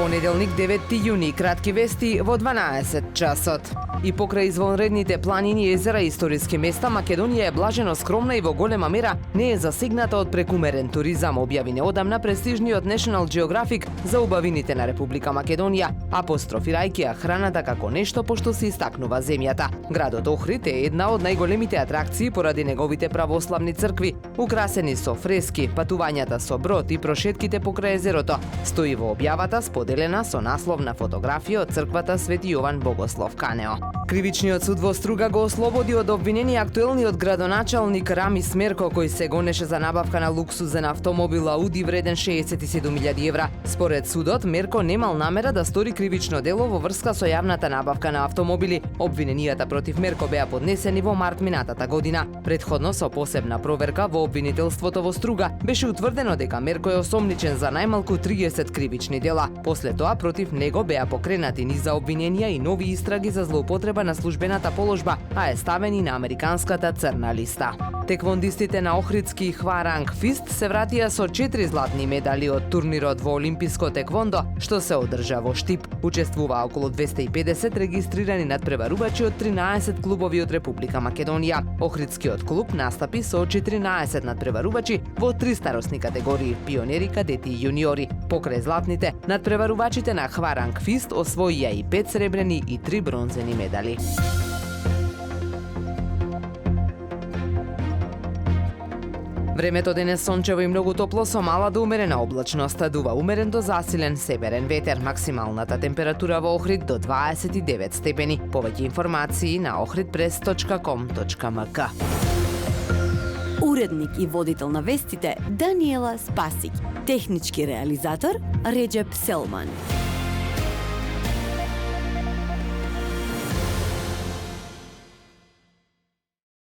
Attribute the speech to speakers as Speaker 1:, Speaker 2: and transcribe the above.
Speaker 1: Понеделник 9 јуни, кратки вести во 12 часот. И покрај извонредните планини, езера и историски места, Македонија е блажено скромна и во голема мера не е засегната од прекумерен туризам, објави неодамна престижниот National Geographic за убавините на Република Македонија, апострофирајќи ја храната како нешто пошто се истакнува земјата. Градот Охрид е една од најголемите атракции поради неговите православни цркви, украсени со фрески, патувањата со брод и прошетките покрај езерото. Стои во објавата споделена со наслов на фотографија од црквата Свети Јован Богослов Канео. Кривичниот суд во Струга го ослободи од обвинение актуелниот градоначалник Рами Смерко, кој се гонеше за набавка на луксузен автомобил Ауди вреден 67.000 евра. Според судот, Мерко немал намера да стори кривично дело во врска со јавната набавка на автомобили. Обвиненијата против Мерко беа поднесени во март минатата година. Предходно со посебна проверка во обвинителството во Струга беше утврдено дека Мерко е осомничен за најмалку 30 кривични дела. После тоа против него беа покренати низа обвиненија и нови истраги за злоупотреба на службената положба, а е ставен и на американската црна листа. Теквондистите на Охридски Хваранг Фист се вратија со 4 златни медали од турнирот во Олимписко теквондо, што се одржа во Штип. Учествуваа околу 250 регистрирани надпреварувачи од 13 клубови од Република Македонија. Охридскиот клуб настапи со 14 надпреварувачи во 3 старосни категории: пионери, кадети и јуниори. Покрај златните, надпреварувачите на Хваранг Фист освоија и 5 сребрени и 3 бронзени медали. Времето денес сончево и многу топло со мала до умерена облачност, дува умерен до засилен северен ветер. Максималната температура во Охрид до 29 степени. Повеќе информации на ohrid.press.com.mk.
Speaker 2: Уредник и водител на вестите Даниела Спасик. Технички реализатор Реджеп Селман.